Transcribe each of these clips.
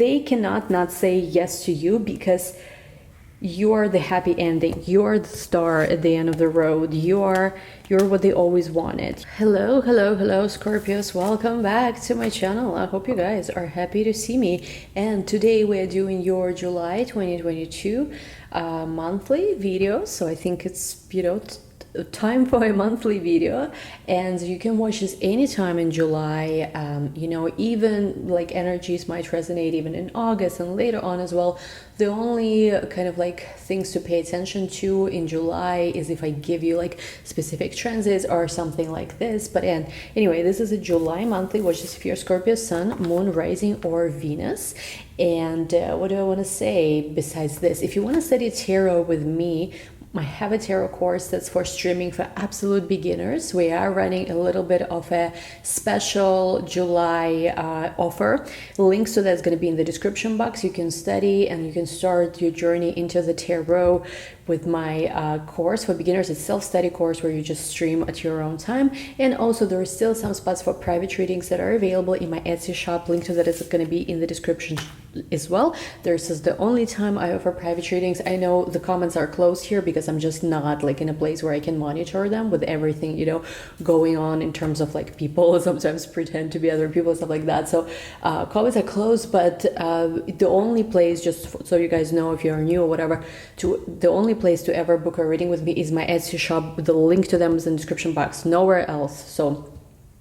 they cannot not say yes to you because you are the happy ending. You are the star at the end of the road. You're what they always wanted. Hello, hello, hello, Scorpios. Welcome back to my channel. I hope you guys are happy to see me. And today we are doing your July 2022 monthly video. So I think it's, time for a monthly video, and you can watch this anytime in July. Even like energies might resonate even in August and later on as well. The only kind of like things to pay attention to in July is if I give you like specific transits or something like this. But anyway, this is a July monthly, which is if you're Scorpio Sun, Moon, Rising, or Venus. And what do I want to say besides this? If you want to study tarot with me, I have a tarot course that's for streaming for absolute beginners. We are running a little bit of a special July offer. Links to that's going to be in the description box. You can study and you can start your journey into the tarot with my course for beginners. It's self-study course where you just stream at your own time. And also there are still some spots for private readings that are available in my Etsy shop. Link to that is going to be in the description as well. This is the only time I offer private readings. I know the comments are closed here because I'm just not like in a place where I can monitor them with everything, going on in terms of like people sometimes pretend to be other people and stuff like that. So comments are closed, but the only place, just so you guys know if you're new or whatever, the only place to ever book a reading with me is my Etsy shop. The link to them is in the description box, nowhere else. So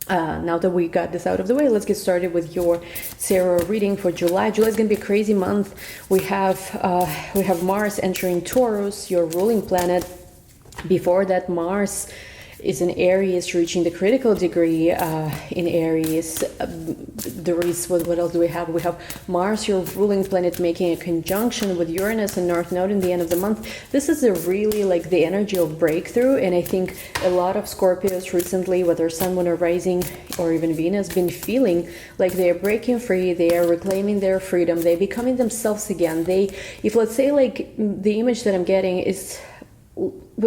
now that we got this out of the way, let's get started with your tarot reading for July. July is going to be a crazy month. We have Mars entering Taurus, your ruling planet. Before that, Mars is in Aries, reaching the critical degree in Aries. There is, what else do we have? We have Mars, your ruling planet, making a conjunction with Uranus and North Node in the end of the month. This is a really like the energy of breakthrough, and I think a lot of Scorpios recently, whether Sun, Moon, or Rising, or even Venus, been feeling like they are breaking free, they are reclaiming their freedom, they're becoming themselves again. If let's say like the image that I'm getting is,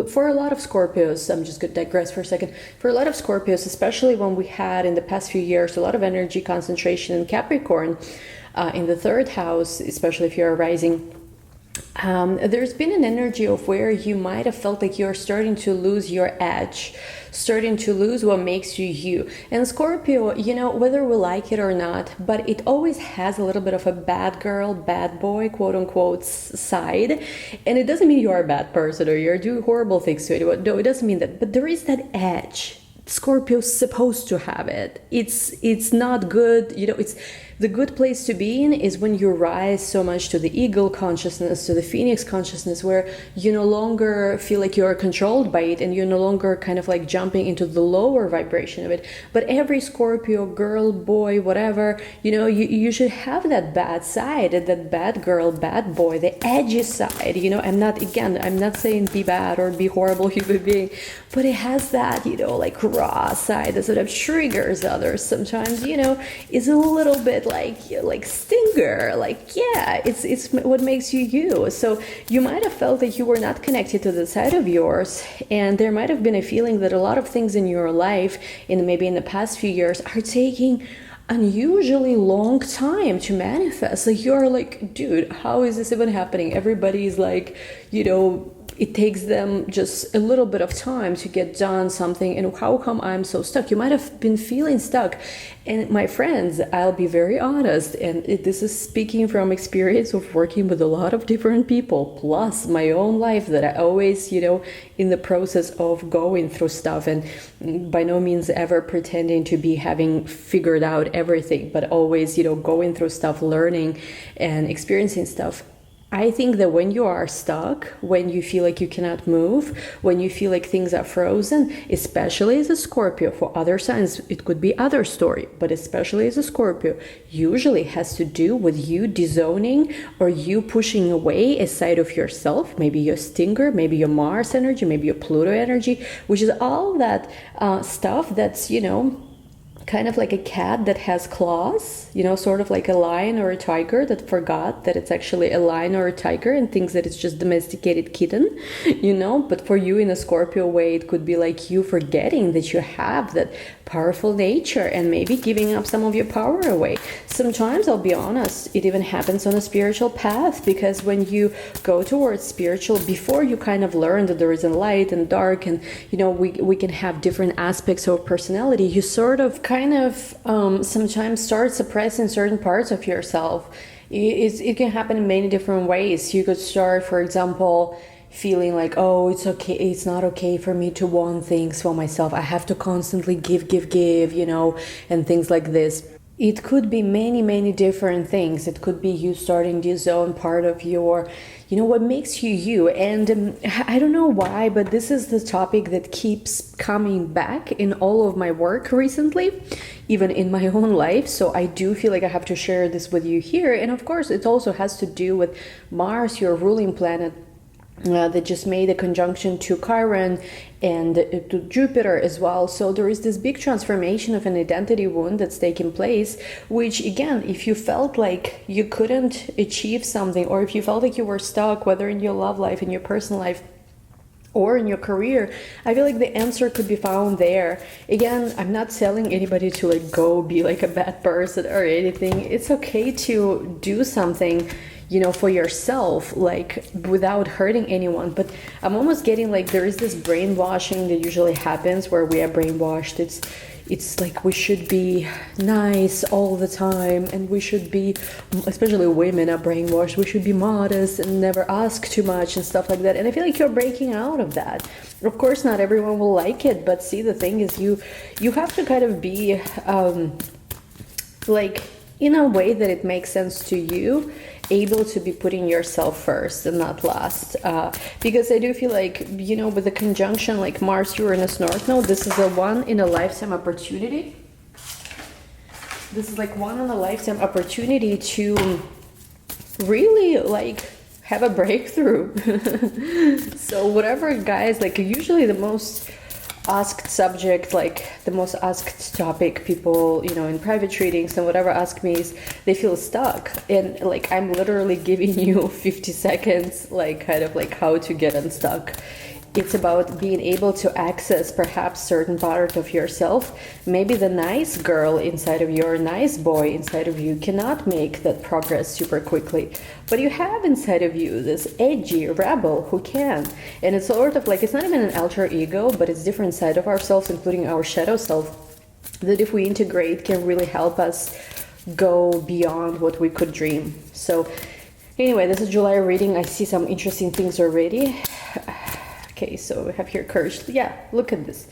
for a lot of Scorpios, I'm just going to digress for a second. For a lot of Scorpios, especially when we had in the past few years a lot of energy concentration in Capricorn, in the third house, especially if you're rising, there's been an energy of where you might have felt like you're starting to lose your edge, starting to lose what makes you you. And Scorpio, whether we like it or not, but it always has a little bit of a bad girl, bad boy, quote unquote, side. And it doesn't mean you are a bad person or you're doing horrible things to it. No, it doesn't mean that. But there is that edge. Scorpio's supposed to have it. It's not good, it's the good place to be in is when you rise so much to the eagle consciousness, to the phoenix consciousness, where you no longer feel like you're controlled by it and you're no longer kind of like jumping into the lower vibration of it. But every Scorpio, girl, boy, whatever, you should have that bad side, that bad girl, bad boy, the edgy side. I'm not saying be bad or be horrible human being, but it has that, like raw side that sort of triggers others sometimes, is a little bit like stinger, it's what makes you. So you might have felt that you were not connected to the side of yours, and there might have been a feeling that a lot of things in your life maybe in the past few years are taking unusually long time to manifest. Like you're like, dude, how is this even happening? Everybody's like, it takes them just a little bit of time to get done something, and how come I'm so stuck? You might have been feeling stuck. And my friends, I'll be very honest, and this is speaking from experience of working with a lot of different people, plus my own life that I always, in the process of going through stuff, and by no means ever pretending to be having figured out everything, but always, going through stuff, learning and experiencing stuff. I think that when you are stuck, when you feel like you cannot move, when you feel like things are frozen, especially as a Scorpio, for other signs it could be other story, but especially as a Scorpio, usually has to do with you disowning or you pushing away a side of yourself, maybe your stinger, maybe your Mars energy, maybe your Pluto energy, which is all that stuff that's, kind of like a cat that has claws, you know, sort of like a lion or a tiger that forgot that it's actually a lion or a tiger and thinks that it's just domesticated kitten, you know. But for you in a Scorpio way, it could be like you forgetting that you have that powerful nature and maybe giving up some of your power away. Sometimes, I'll be honest, it even happens on a spiritual path, because when you go towards spiritual, before you kind of learn that there is a light and dark, and you know, we can have different aspects of personality, you sort of kind of sometimes start suppressing certain parts of yourself. It can happen in many different ways. You could start, for example, feeling like, oh, it's okay, it's not okay for me to want things for myself, I have to constantly give, you know, and things like this. It could be many different things. It could be you starting this own part of your, you know, what makes you you. And I don't know why, but this is the topic that keeps coming back in all of my work recently, even in my own life. So I do feel like I have to share this with you here. And of course, it also has to do with Mars, your ruling planet, that just made a conjunction to Chiron and to Jupiter as well. So there is this big transformation of an identity wound that's taking place, which again, if you felt like you couldn't achieve something, or if you felt like you were stuck, whether in your love life, in your personal life, or in your career, I feel like the answer could be found there. Again, I'm not telling anybody to like go be like a bad person or anything. It's okay to do something, you know, for yourself, like without hurting anyone. But I'm almost getting like there is this brainwashing that usually happens where we are brainwashed. It's like we should be nice all the time, and we should be, especially women are brainwashed, we should be modest and never ask too much and stuff like that. And I feel like you're breaking out of that. Of course, not everyone will like it, but see, the thing is you have to kind of be like in a way that it makes sense to you, able to be putting yourself first and not last, because I do feel like, you know, with the conjunction like Mars Uranus North Node, this is a one in a lifetime opportunity. This is like one in a lifetime opportunity to really like have a breakthrough. So whatever, guys, like usually the most asked subject, like the most asked topic, people, you know, in private readings and whatever ask me is they feel stuck, and like I'm literally giving you 50 seconds like kind of like how to get unstuck. It's about being able to access perhaps certain part of yourself. Maybe the nice girl inside of you or nice boy inside of you cannot make that progress super quickly, but you have inside of you this edgy rebel who can. And it's sort of like, it's not even an alter ego, but it's different side of ourselves, including our shadow self, that if we integrate can really help us go beyond what we could dream. So anyway, this is July reading. I see some interesting things already. Okay, so we have here courage. Yeah, look at this.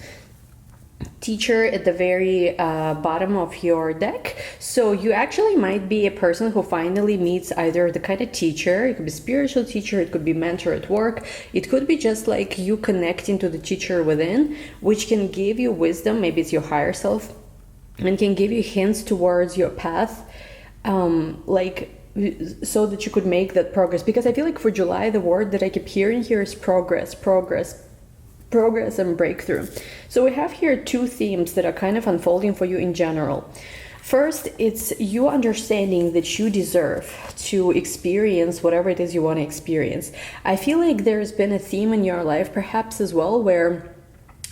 Teacher at the very bottom of your deck. So you actually might be a person who finally meets either the kind of teacher, it could be spiritual teacher, it could be mentor at work, it could be just like you connecting to the teacher within, which can give you wisdom, maybe it's your higher self, and can give you hints towards your path, like so that you could make that progress. Because I feel like for July, the word that I keep hearing here is progress and breakthrough. So we have here two themes that are kind of unfolding for you in general. First, it's you understanding that you deserve to experience whatever it is you want to experience. I feel like there's been a theme in your life perhaps as well where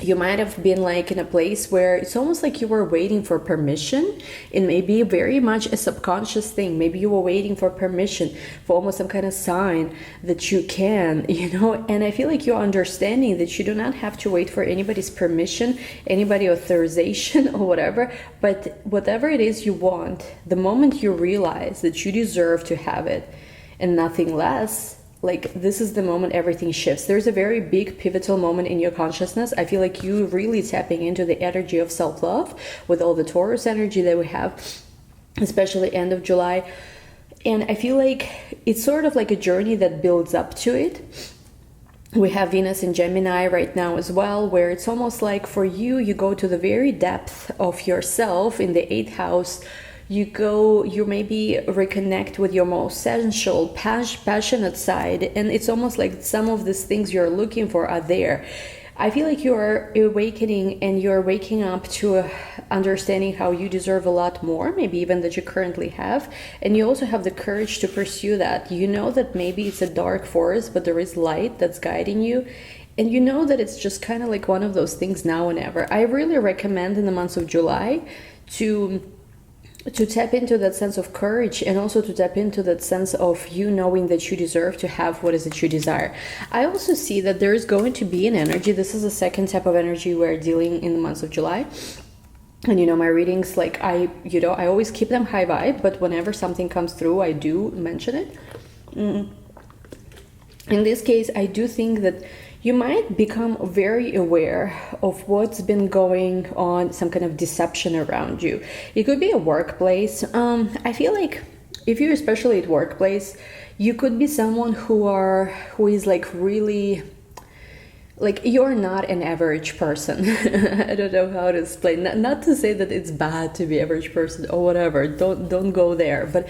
you might have been like in a place where it's almost like you were waiting for permission, and maybe very much a subconscious thing. Maybe you were waiting for permission, for almost some kind of sign that you can, you know. And I feel like you're understanding that you do not have to wait for anybody's permission, anybody authorization or whatever, but whatever it is you want, the moment you realize that you deserve to have it and nothing less, like this is the moment everything shifts. There's a very big pivotal moment in your consciousness. I feel like you really tapping into the energy of self-love with all the Taurus energy that we have, especially end of July. And I feel like it's sort of like a journey that builds up to it. We have Venus in Gemini right now as well, where it's almost like for you, you go to the very depth of yourself in the 8th house. You maybe reconnect with your most sensual, passionate side, and it's almost like some of these things you're looking for are there. I feel like you're awakening and you're waking up to understanding how you deserve a lot more, maybe even that you currently have, and you also have the courage to pursue that. You know that maybe it's a dark forest, but there is light that's guiding you, and you know that it's just kind of like one of those things now and ever. I really recommend in the months of July to tap into that sense of courage, and also to tap into that sense of you knowing that you deserve to have what is it you desire. I also see that there is going to be an energy. This is the second type of energy we're dealing in the months of July. And my readings, like I always keep them high vibe, but whenever something comes through, I do mention it. In this case, I do think that you might become very aware of what's been going on, some kind of deception around you. It could be a workplace. I feel like if you're especially at workplace, you could be someone who is like really, like, you're not an average person. I don't know how to explain. Not to say that it's bad to be average person or whatever. Don't go there. But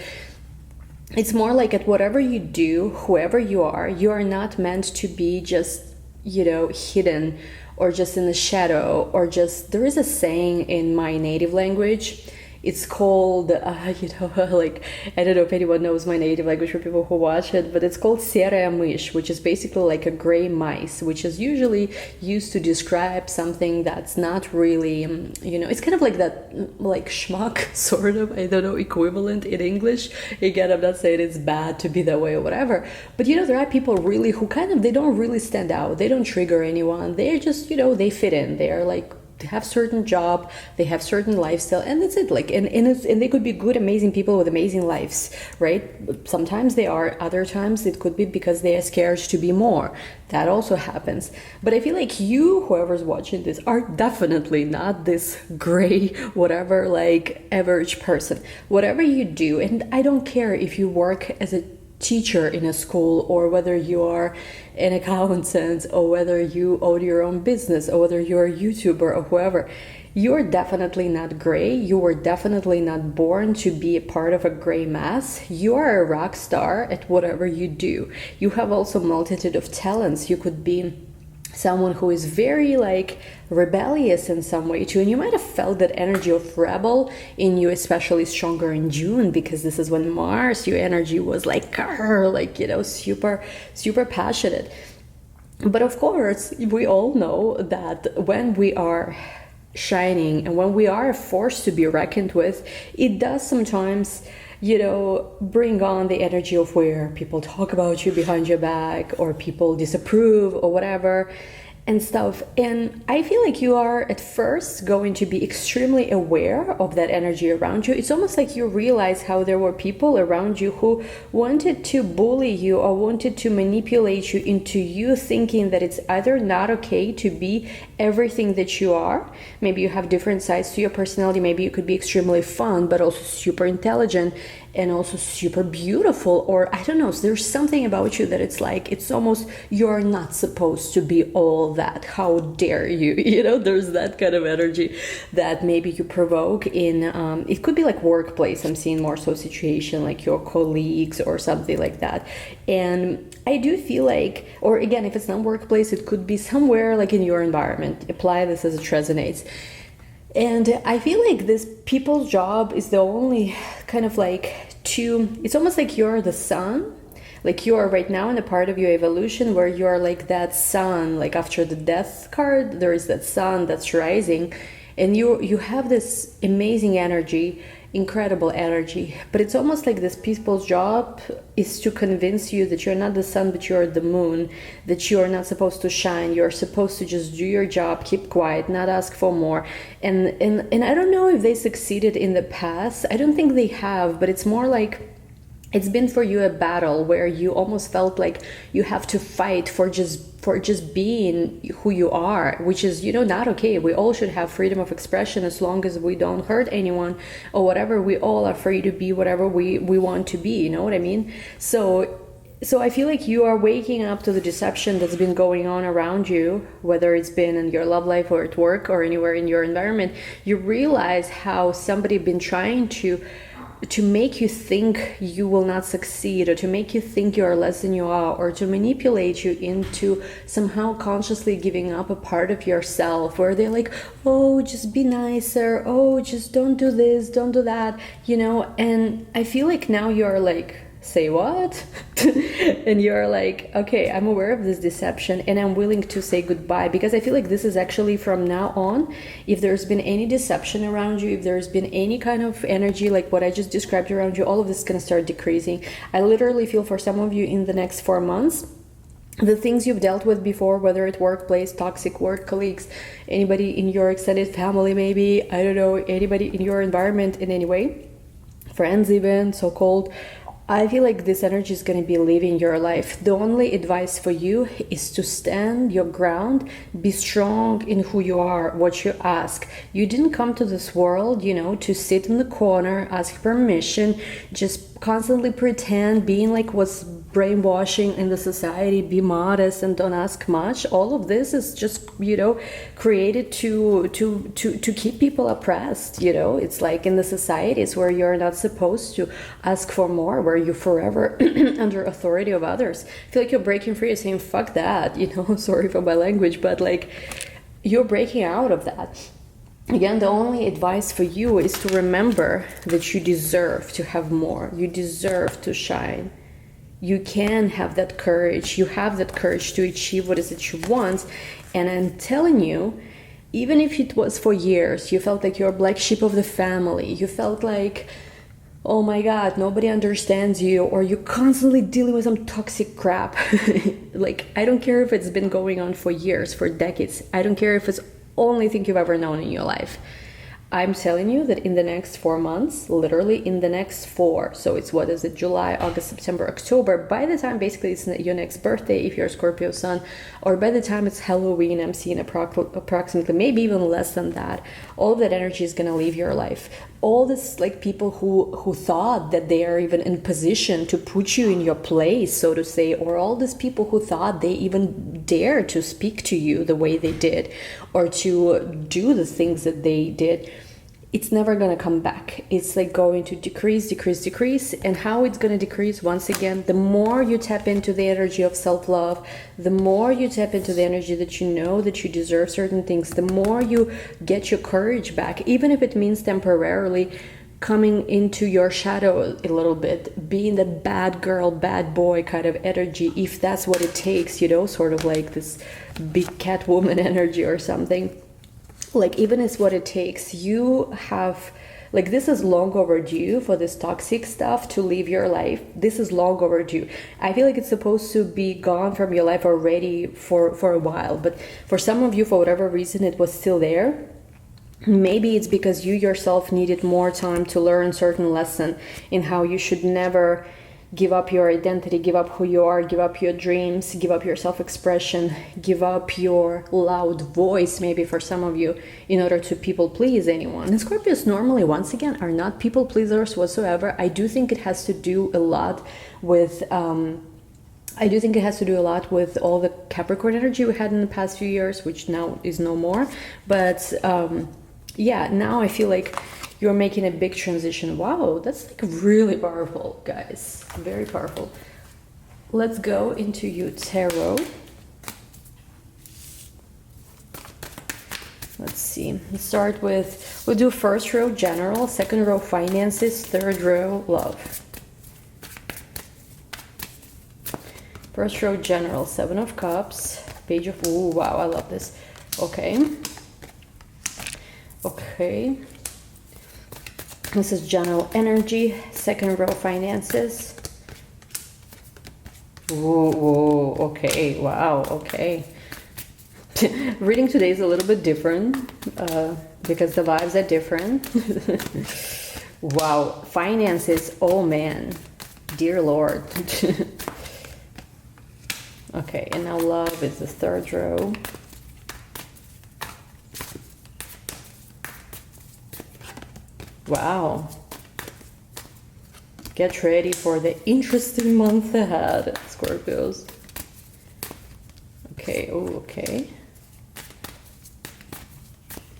it's more like at whatever you do, whoever you are not meant to be just hidden or just in the shadow, or just, there is a saying in my native language. It's called, like, I don't know if anyone knows my native language for people who watch it, but it's called serая мышь, which is basically like a gray mice, which is usually used to describe something that's not really, it's kind of like that, like schmuck, sort of, I don't know, equivalent in English. Again, I'm not saying it's bad to be that way or whatever, but there are people really who they don't really stand out. They don't trigger anyone. They're just, they fit in. They're like, they have certain job, they have certain lifestyle, and that's it. Like, and they could be good, amazing people with amazing lives, right? Sometimes they are, other times it could be because they are scared to be more. That also happens. But I feel like you, whoever's watching this, are definitely not this gray, whatever, like average person. Whatever you do, and I don't care if you work as a teacher in a school, or whether you are an accountant, or whether you own your own business, or whether you're a YouTuber or whoever, you're definitely not gray. You were definitely not born to be a part of a gray mass. You are a rock star at whatever you do. You have also a multitude of talents. You could be someone who is very like rebellious in some way too, and you might have felt that energy of rebel in you, especially stronger in June, because this is when Mars, your energy was like super passionate. But of course, we all know that when we are shining and when we are a force to be reckoned with, it does sometimes bring on the energy of where people talk about you behind your back, or people disapprove or whatever and stuff. And I feel like you are at first going to be extremely aware of that energy around you. It's almost like you realize how there were people around you who wanted to bully you or wanted to manipulate you into you thinking that it's either not okay to be everything that you are. Maybe you have different sides to your personality. Maybe you could be extremely fun, but also super intelligent and also super beautiful, or I don't know, so there's something about you that it's like, it's almost, you're not supposed to be all that, how dare you, there's that kind of energy that maybe you provoke in, it could be like workplace, I'm seeing more so situation like your colleagues or something like that. And I do feel like, or again, if it's not workplace, it could be somewhere like in your environment. Apply this as it resonates. And I feel like this people's job is the only kind of like it's almost like you're the sun, like you are right now in a part of your evolution where you are like that sun, like after the death card, there is that sun that's rising, and you have this amazing energy, incredible energy, but it's almost like this people's job is to convince you that you're not the sun, but you're the moon, that you're not supposed to shine, you're supposed to just do your job, keep quiet, not ask for more. And I don't know if they succeeded in the past. I don't think they have, but it's more like it's been for you a battle where you almost felt like you have to fight for just being who you are, which is, not okay. We all should have freedom of expression as long as we don't hurt anyone or whatever. We all are free to be whatever we want to be, you know what I mean? So I feel like you are waking up to the deception that's been going on around you, whether it's been in your love life or at work or anywhere in your environment. You realize how somebody been trying to to make you think you will not succeed, or to make you think you are less than you are, or to manipulate you into somehow consciously giving up a part of yourself, where they're like, oh, just be nicer, oh, just don't do this, don't do that, you know. And I feel like now you're like, say what? And you're like, okay, I'm aware of this deception and I'm willing to say goodbye, because I feel like this is actually from now on, if there's been any deception around you, if there's been any kind of energy like what I just described around you, all of this is going to start decreasing. I literally feel for some of you in the next 4 months, the things you've dealt with before, whether it's workplace, toxic work colleagues, anybody in your extended family, maybe, I don't know, anybody in your environment in any way, friends even, so-called, I feel like this energy is going to be leaving your life. The only advice for you is to stand your ground, be strong in who you are, what you ask. You didn't come to this world, you know, to sit in the corner, ask permission, just constantly pretend, being like what's brainwashing in the society, be modest and don't ask much. All of this is just, you know, created to keep people oppressed, you know. It's like in the societies where you're not supposed to ask for more, where you're forever under authority of others. I feel like you're breaking free, saying fuck that, you know. Sorry for my language, but like you're breaking out of that. Again, the only advice for you is to remember that you deserve to have more. You deserve to shine. You can have that courage. You have that courage to achieve what is it you want. And I'm telling you, even if it was for years, you felt like you're a black sheep of the family, you felt like, oh my God, nobody understands you, or you're constantly dealing with some toxic crap. Like, I don't care if it's been going on for years, for decades. I don't care if it's only thing you've ever known in your life. I'm telling you that in the next 4 months, literally in the next 4, so it's what is it, July, August, September, October, by the time basically it's your next birthday if you're a Scorpio sun, or by the time it's Halloween, I'm seeing approximately, maybe even less than that, all of that energy is going to leave your life. All this, like, people who thought that they are even in position to put you in your place, so to say, or all these people who thought they even dare to speak to you the way they did, or to do the things that they did, it's never going to come back. It's like going to decrease. And how it's going to decrease, once again, the more you tap into the energy of self-love, the more you tap into the energy that you know that you deserve certain things, the more you get your courage back, even if it means temporarily coming into your shadow a little bit, being that bad girl, bad boy kind of energy, if that's what it takes, you know, sort of like this big cat woman energy or something. Like, even is what it takes. You have, like, this is long overdue for this toxic stuff to leave your life. This is long overdue. I feel like it's supposed to be gone from your life already for a while, but for some of you, for whatever reason, it was still there. Maybe it's because you yourself needed more time to learn certain lesson in how you should never give up your identity, give up who you are, give up your dreams, give up your self-expression, give up your loud voice, maybe for some of you, in order to people please anyone. And Scorpios normally, once again, are not people pleasers whatsoever. I do think it has to do a lot with all the Capricorn energy we had in the past few years, which now is no more. But yeah, now I feel like you're making a big transition. Wow, that's like really powerful, guys. Very powerful. Let's go into your tarot. Let's see. Let's start with, we'll do first row general, second row finances, third row love. First row general, 7 of Cups, Page of, ooh, wow, I love this. Okay. Okay. This is general energy, second row finances. Whoa, okay, wow, okay. Reading today is a little bit different because the vibes are different. Wow, finances, oh man, dear Lord. Okay, and now love is the third row. Wow. Get ready for the interesting month ahead, Scorpios. Okay, oh, okay.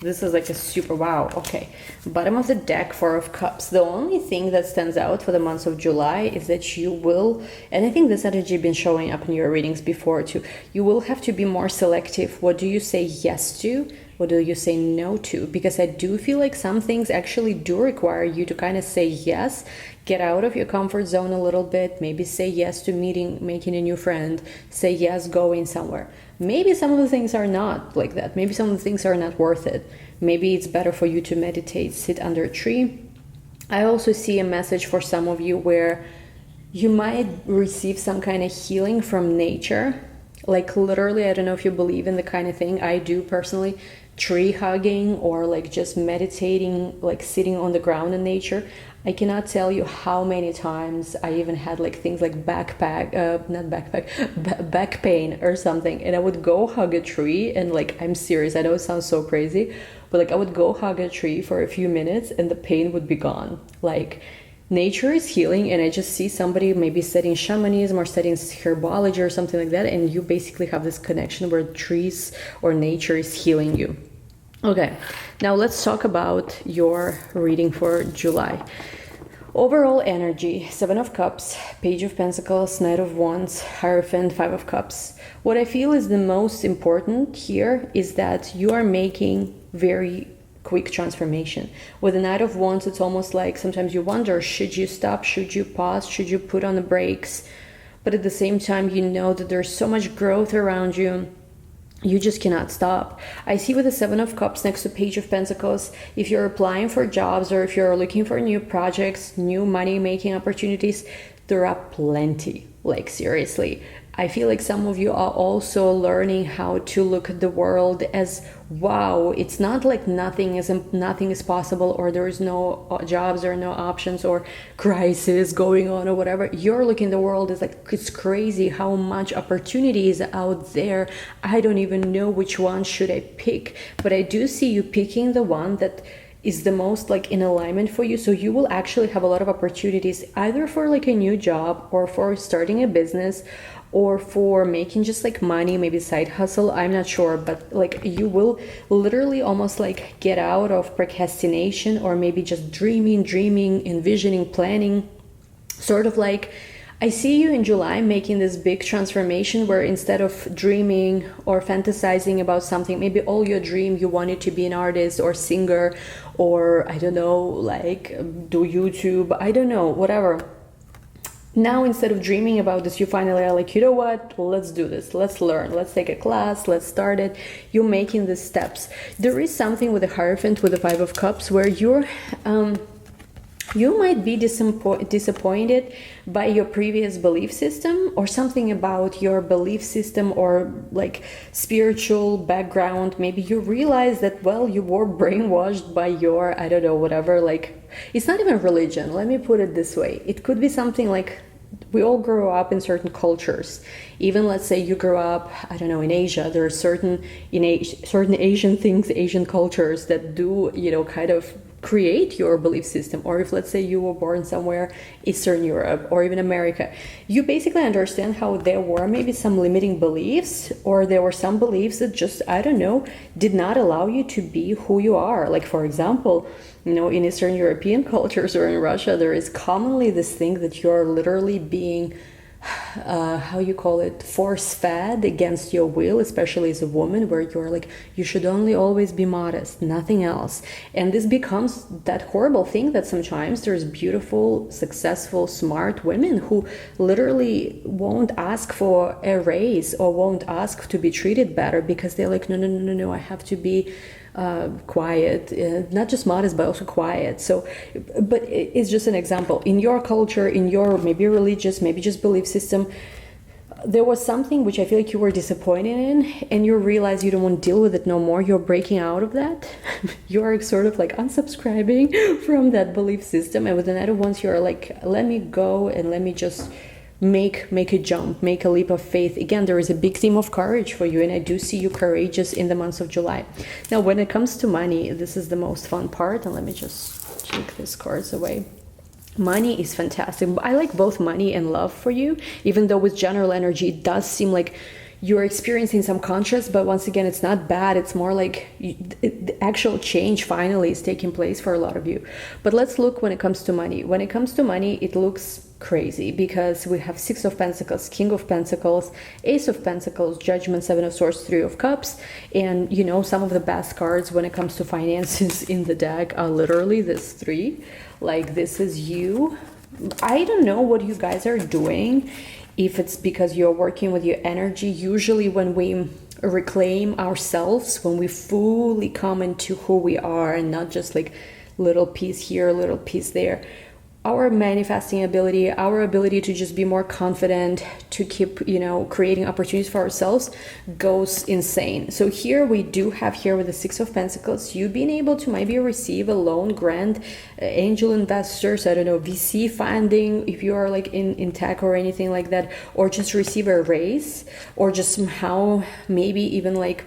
This is like a super wow. Okay, bottom of the deck, Four of Cups. The only thing that stands out for the month of July is that you will, and I think this energy has been showing up in your readings before too, you will have to be more selective. What do you say yes to? What do you say no to? Because I do feel like some things actually do require you to kind of say yes, get out of your comfort zone a little bit, maybe say yes to meeting, making a new friend, say yes, going somewhere. Maybe some of the things are not like that. Maybe some of the things are not worth it. Maybe it's better for you to meditate, sit under a tree. I also see a message for some of you where you might receive some kind of healing from nature. Like literally, I don't know if you believe in the kind of thing I do personally, tree hugging or like just meditating, like sitting on the ground in nature. I cannot tell you how many times I even had like things like back pain or something, and I would go hug a tree, and like, I'm serious, I know it sounds so crazy, but like I would go hug a tree for a few minutes and the pain would be gone. Like, nature is healing, and I just see somebody maybe studying shamanism or studying herbology or something like that, and you basically have this connection where trees or nature is healing you. Okay, now let's talk about your reading for July. Overall energy, Seven of Cups, Page of Pentacles, Knight of Wands, Hierophant, Five of Cups. What I feel is the most important here is that you are making very quick transformation. With the Knight of Wands, it's almost like sometimes you wonder, should you stop, should you pause, should you put on the brakes? But at the same time, you know that there's so much growth around you. You just cannot stop. I see with the Seven of Cups next to Page of Pentacles, if you're applying for jobs or if you're looking for new projects, new money-making opportunities, there are plenty. Like, seriously. I feel like some of you are also learning how to look at the world as, wow, it's not like nothing is possible, or there is no jobs or no options or crisis going on or whatever. You're looking at the world as like, it's crazy how much opportunity is out there. I don't even know which one should I pick, but I do see you picking the one that is the most like in alignment for you. So you will actually have a lot of opportunities, either for like a new job or for starting a business or for making just like money, maybe side hustle, I'm not sure, but like you will literally almost like get out of procrastination or maybe just dreaming, envisioning, planning, sort of like I see you in July making this big transformation where instead of dreaming or fantasizing about something, maybe all your dream you wanted to be an artist or singer or I don't know, like do YouTube, I don't know, whatever. Now, instead of dreaming about this, you finally are like, you know what, let's do this, let's learn, let's take a class, let's start it. You're making the steps. There is something with the Hierophant, with the Five of Cups, where you might be disappointed by your previous belief system or something about your belief system or like spiritual background. Maybe you realize that, well, you were brainwashed by your, I don't know, whatever, like, it's not even religion. Let me put it this way. It could be something like, we all grow up in certain cultures. Even let's say you grew up, I don't know, in Asia. There are certain Asian things, Asian cultures that do, you know, kind of create your belief system. Or if let's say you were born somewhere Eastern Europe or even America, you basically understand how there were maybe some limiting beliefs, or there were some beliefs that just, I don't know, did not allow you to be who you are. Like, for example, you know, in Eastern European cultures or in Russia, there is commonly this thing that you're literally being how you call it, force-fed against your will, especially as a woman, where you're like, you should only always be modest, nothing else. And this becomes that horrible thing that sometimes there's beautiful, successful, smart women who literally won't ask for a raise or won't ask to be treated better because they're like, no, I have to be quiet, not just modest, but also quiet. So, but it's just an example. In your culture, in your maybe religious, maybe just belief system, there was something which I feel like you were disappointed in, and you realize you don't want to deal with it no more. You're breaking out of that. You're sort of like unsubscribing from that belief system. And with the Knight of Wands, you're like, let me go and let me just make a jump, make a leap of faith. Again, there is a big theme of courage for you, and I do see you courageous in the month of July. Now, when it comes to money, this is the most fun part, and let me just take these cards away. Money is fantastic. I like both money and love for you, even though with general energy, it does seem like you're experiencing some contrast, but once again, it's not bad. It's more like the actual change finally is taking place for a lot of you. But let's look when it comes to money. When it comes to money, it looks crazy because we have Six of Pentacles, King of Pentacles, Ace of Pentacles, Judgment, Seven of Swords, Three of Cups. And you know, some of the best cards when it comes to finances in the deck are literally this three. Like, this is you. I don't know what you guys are doing. If it's because you're working with your energy, usually when we reclaim ourselves, when we fully come into who we are and not just like little piece here, little piece there, our manifesting ability, our ability to just be more confident, to keep, you know, creating opportunities for ourselves goes insane. So here we do have here with the Six of Pentacles, you being able to maybe receive a loan, grant, angel investors, I don't know, VC funding, if you are like in tech or anything like that, or just receive a raise, or just somehow maybe even like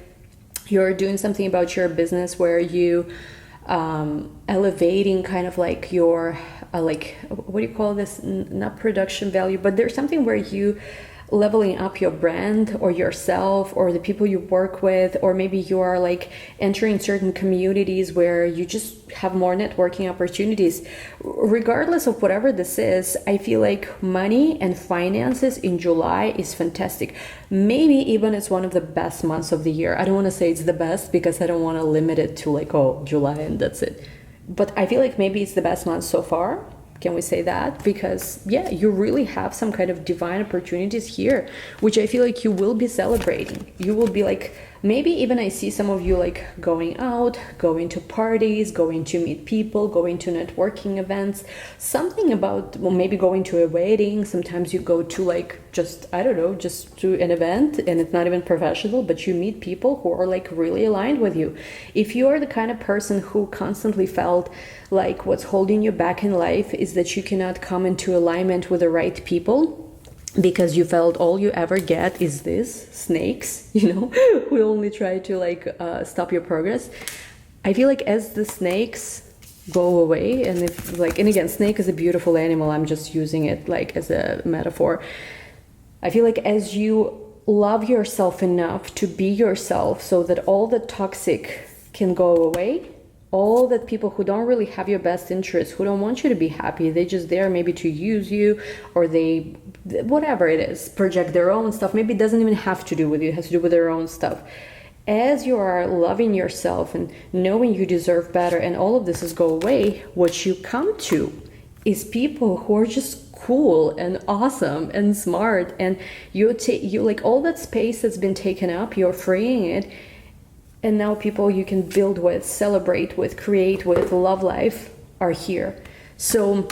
you're doing something about your business where you elevating kind of like your like, what do you call this, not production value, but there's something where you leveling up your brand or yourself or the people you work with, or maybe you are like entering certain communities where you just have more networking opportunities. Regardless of whatever this is, I feel like money and finances in July is fantastic. Maybe even it's one of the best months of the year. I don't want to say it's the best because I don't want to limit it to like, oh, July and that's it. But I feel like maybe it's the best month so far. Can we say that? Because yeah, you really have some kind of divine opportunities here, which I feel like you will be celebrating. You will be like, maybe even I see some of you like going out, going to parties, going to meet people, going to networking events, something about, well, maybe going to a wedding. Sometimes you go to like, just, I don't know, just to an event and it's not even professional, but you meet people who are like really aligned with you. If you are the kind of person who constantly felt like what's holding you back in life is that you cannot come into alignment with the right people, because you felt all you ever get is this snakes, you know, who only try to like stop your progress. I feel like as the snakes go away, and if like, and again, snake is a beautiful animal, I'm just using it like as a metaphor. I feel like as you love yourself enough to be yourself so that all the toxic can go away, all that people who don't really have your best interests, who don't want you to be happy, they just there maybe to use you, or they, whatever it is, project their own stuff. Maybe it doesn't even have to do with you, it has to do with their own stuff. As you are loving yourself and knowing you deserve better and all of this is go away, what you come to is people who are just cool and awesome and smart, and you like all that space that's been taken up, you're freeing it. And now people you can build with, celebrate with, create with, love life are here. So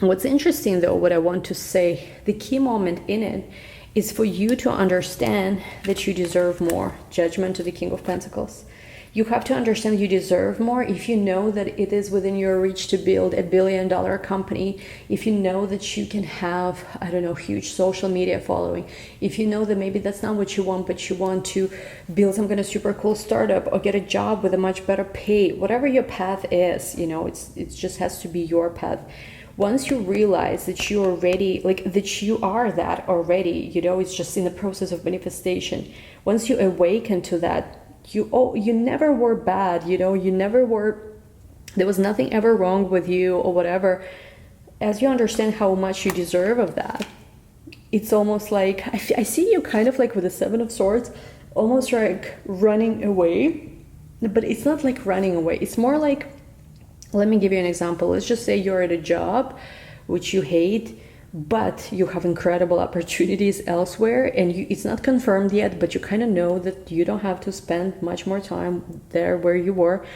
what's interesting though, what I want to say, the key moment in it is for you to understand that you deserve more. Judgment to the King of Pentacles. You have to understand you deserve more if you know that it is within your reach to build $1 billion company, if you know that you can have, I don't know, huge social media following, if you know that maybe that's not what you want, but you want to build some kind of super cool startup or get a job with a much better pay, whatever your path is, you know, it just has to be your path. Once you realize that you are ready, like that you are that already, you know, it's just in the process of manifestation. Once you awaken to that, you never were bad, you know, you never were, there was nothing ever wrong with you or whatever. As you understand how much you deserve of that, it's almost like, I see you kind of like with the Seven of Swords, almost like running away, but it's not like running away. It's more like, let me give you an example. Let's just say you're at a job which you hate, but you have incredible opportunities elsewhere, and it's not confirmed yet, but you kind of know that you don't have to spend much more time there where you were.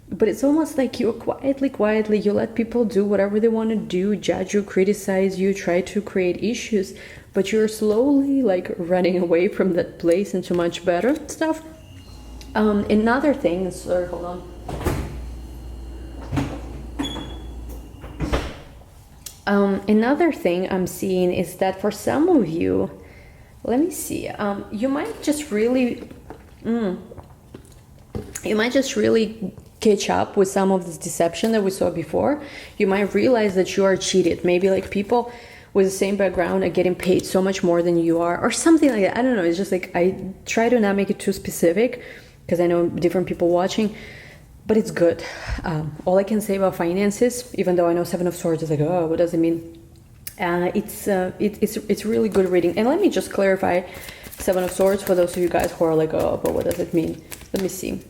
But it's almost like you're quietly, you let people do whatever they want to do, judge you, criticize you, try to create issues, but you're slowly like running away from that place into much better stuff. Another thing, sorry, hold on. Another thing I'm seeing is that for some of you, let me see, you might just really catch up with some of this deception that we saw before. You might realize that you are cheated. Maybe like people with the same background are getting paid so much more than you are, or something like that. I don't know. It's just like, I try to not make it too specific because I know different people watching, but it's good. All I can say about finances, even though I know Seven of Swords is like, oh, what does it mean? It's really good reading. And let me just clarify Seven of Swords for those of you guys who are like, oh, but what does it mean? Let me see.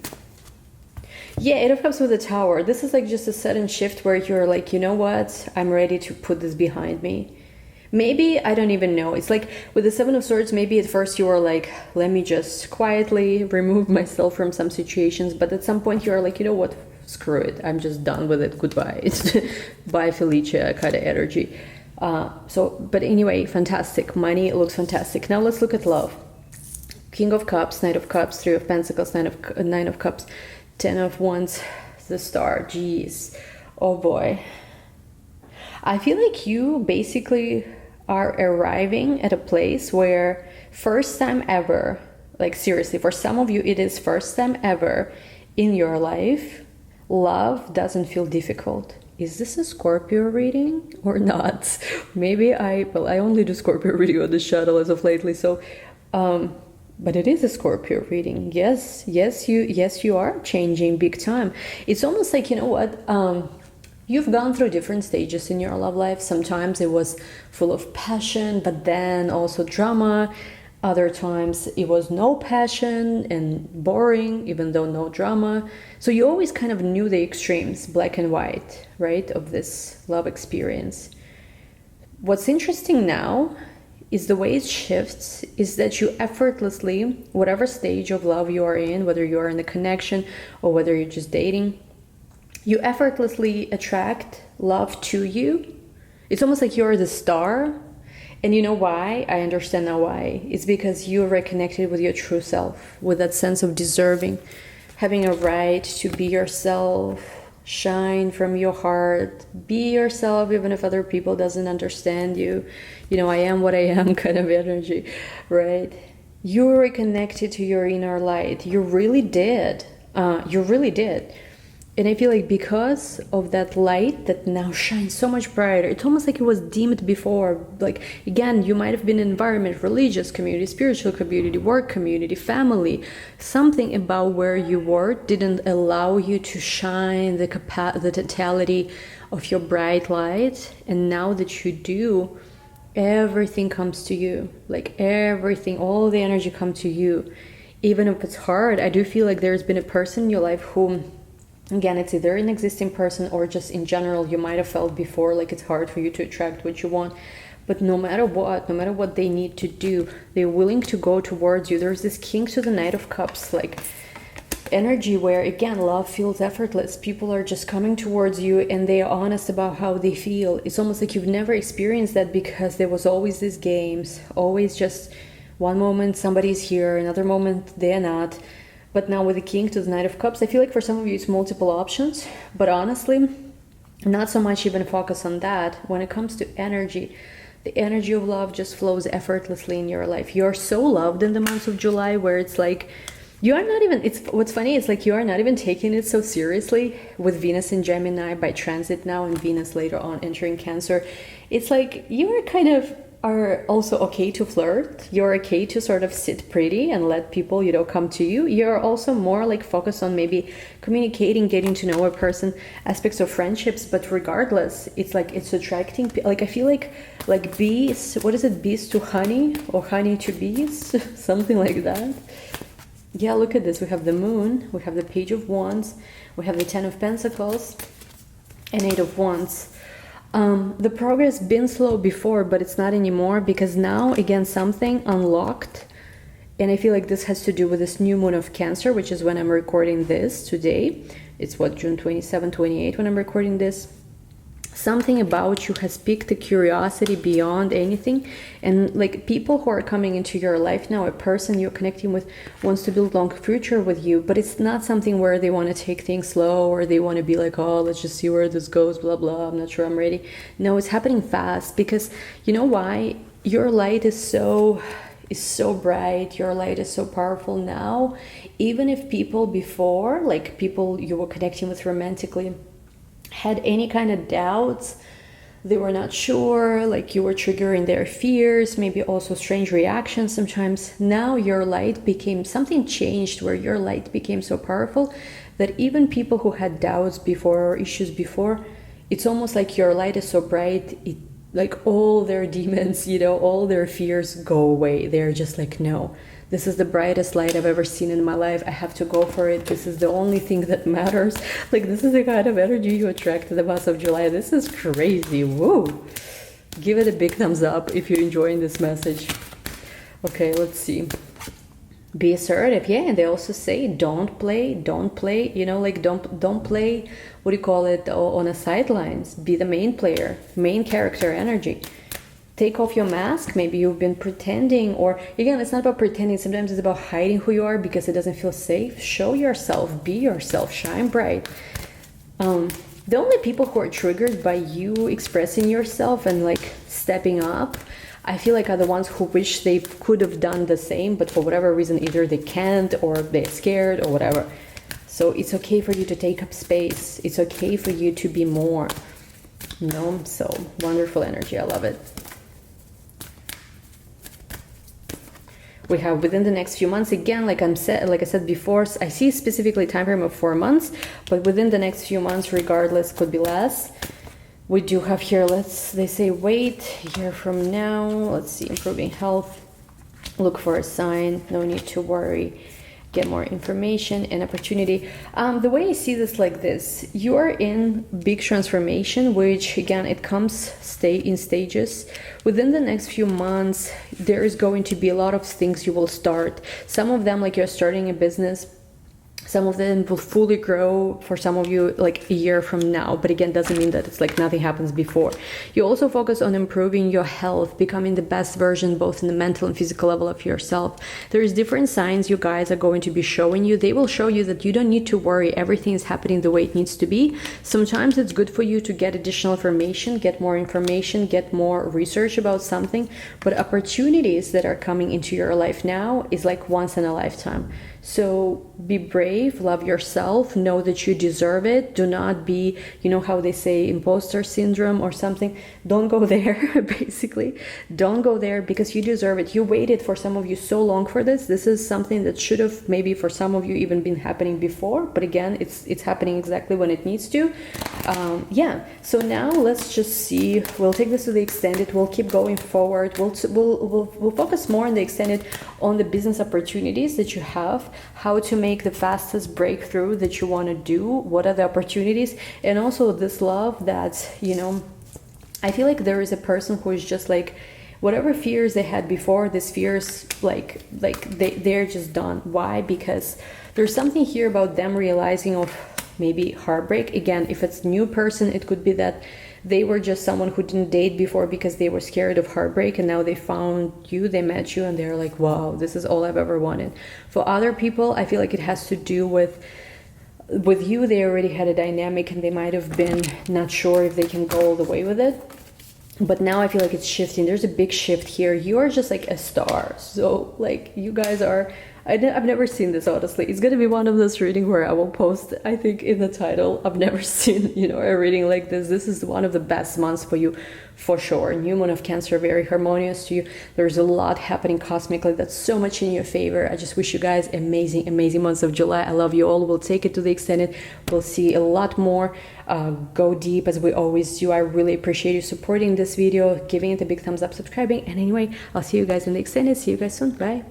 Yeah, Eight of Cups with the Tower. This is like just a sudden shift where you're like, you know what? I'm ready to put this behind me. Maybe, I don't even know. It's like with the Seven of Swords, maybe at first you were like, let me just quietly remove myself from some situations. But at some point you're like, you know what? Screw it. I'm just done with it. Goodbye. It's bye, Felicia kind of energy. But anyway, fantastic. Money looks fantastic. Now let's look at love. King of Cups, Knight of Cups, Three of Pentacles, Nine of Cups, Ten of Wands, the Star. Jeez. Oh boy. I feel like you basically are arriving at a place where first time ever, like seriously, for some of you, it is first time ever in your life, love doesn't feel difficult. Is this a Scorpio reading or not? Maybe I only do Scorpio reading on the shuttle as of lately, so but it is a Scorpio reading. Yes, you are changing big time. It's almost like, you know what? You've gone through different stages in your love life. Sometimes it was full of passion, but then also drama. Other times it was no passion and boring, even though no drama. So you always kind of knew the extremes, black and white, right, of this love experience. What's interesting now is the way it shifts is that you effortlessly, whatever stage of love you are in, whether you are in a connection or whether you're just dating, you effortlessly attract love to you. It's almost like you're the star. And you know why? I understand now why. It's because you are reconnected with your true self, with that sense of deserving, having a right to be yourself, shine from your heart, be yourself even if other people doesn't understand you. You know, I am what I am kind of energy, right? You're reconnected to your inner light. You really did. You really did. And I feel like because of that light that now shines so much brighter, it's almost like it was dimmed before. Like, again, you might have been in environment, religious community, spiritual community, work community, family. Something about where you were didn't allow you to shine the totality of your bright light. And now that you do, everything comes to you. Like everything, all the energy comes to you. Even if it's hard, I do feel like there's been a person in your life who, again, it's either an existing person or just in general, you might have felt before like it's hard for you to attract what you want. But no matter what they need to do, they're willing to go towards you. There's this King to the Knight of Cups, like energy where, again, love feels effortless. People are just coming towards you and they are honest about how they feel. It's almost like you've never experienced that because there was always these games, always just one moment somebody's here, another moment they're not. But now with the King to the Knight of Cups, I feel like for some of you it's multiple options. But honestly, not so much even focus on that. When it comes to energy, the energy of love just flows effortlessly in your life. You're so loved in the month of July where it's like, you are not even, what's funny, it's like you are not even taking it so seriously with Venus in Gemini by transit now and Venus later on entering Cancer. It's like you are kind of are also okay to flirt. You're okay to sort of sit pretty and let people, you know, come to you. You're also more like focused on maybe communicating, getting to know a person, aspects of friendships. But regardless, it's like it's attracting. Like I feel like bees. What is it? Bees to honey or honey to bees? Something like that. Yeah, look at this. We have the Moon. We have the Page of Wands. We have the Ten of Pentacles and Eight of Wands. The progress been slow before, but it's not anymore because now again something unlocked, and I feel like this has to do with this new moon of Cancer, which is when I'm recording this today. It's what, June 27, 28 when I'm recording this. Something about you has piqued the curiosity beyond anything, and like people who are coming into your life now, a person you're connecting with wants to build a long future with you, but it's not something where they want to take things slow or they want to be like, oh, let's just see where this goes, blah blah, I'm not sure I'm ready. No, it's happening fast because you know why? Your light is so bright, your light is so powerful now. Even if people before, like people you were connecting with romantically, had any kind of doubts, they were not sure, like you were triggering their fears, maybe also strange reactions sometimes. Now your light became, something changed where your light became so powerful that even people who had doubts before or issues before, it's almost like your light is so bright, it, like all their demons, you know, all their fears go away. They're just like, no, this is the brightest light I've ever seen in my life. I have to go for it. This is the only thing that matters. Like, this is the kind of energy you attract to the month of July. This is crazy. Whoa. Give it a big thumbs up if you're enjoying this message. Okay, let's see. Be assertive. Yeah, and they also say don't play, you know, like don't play, what do you call it, on the sidelines. Be the main player, main character energy. Take off your mask. Maybe you've been pretending, or again, it's not about pretending. Sometimes it's about hiding who you are because it doesn't feel safe. Show yourself, be yourself, shine bright. The only people who are triggered by you expressing yourself and like stepping up, I feel like are the ones who wish they could have done the same, but for whatever reason, either they can't or they're scared or whatever. So it's okay for you to take up space. It's okay for you to be more, you know? So wonderful energy. I love it. We have within the next few months, again, like I said before, I see specifically time frame of 4 months, but within the next few months, regardless, could be less. We do have here, they say wait, a year from now, let's see, improving health, look for a sign, no need to worry, get more information and opportunity. The way I see this like this, you are in big transformation, which again, it comes in stages. Within the next few months, there is going to be a lot of things you will start. Some of them, like you're starting a business, some of them will fully grow for some of you like a year from now, but again, doesn't mean that it's like nothing happens before. You also focus on improving your health, becoming the best version both in the mental and physical level of yourself. There is different signs you guys are going to be showing you. They will show you that you don't need to worry, everything is happening the way it needs to be. Sometimes it's good for you to get additional information, get more research about something, but opportunities that are coming into your life now is like once in a lifetime. So be brave, love yourself, know that you deserve it. Do not be, you know how they say imposter syndrome or something. Don't go there, basically. Don't go there because you deserve it. You waited, for some of you, so long for this. This is something that should have maybe for some of you even been happening before. But again, it's happening exactly when it needs to. Yeah, so now let's just see. We'll take this to the extended. We'll keep going forward. We'll focus more on the extended, on the business opportunities that you have, how to make the fastest breakthrough that you want to do, what are the opportunities, and also this love that, you know, I feel like there is a person who is just like, whatever fears they had before, these fears, they're just done. Why? Because there's something here about them realizing of maybe heartbreak. Again, if it's new person, it could be that they were just someone who didn't date before because they were scared of heartbreak, and now they found you, they met you, and they're like, wow, this is all I've ever wanted. For other people, I feel like it has to do with you. They already had a dynamic and they might have been not sure if they can go all the way with it. But now I feel like it's shifting. There's a big shift here. You are just like a star. So like you guys are, I've never seen this, honestly. It's going to be one of those readings where I will post, I think, in the title. I've never seen, you know, a reading like this. This is one of the best months for you, for sure. New moon of Cancer, very harmonious to you. There's a lot happening cosmically that's so much in your favor. I just wish you guys amazing, amazing months of July. I love you all. We'll take it to the extended. We'll see a lot more. Go deep as we always do. I really appreciate you supporting this video, giving it a big thumbs up, subscribing. And anyway, I'll see you guys in the extended. See you guys soon. Bye.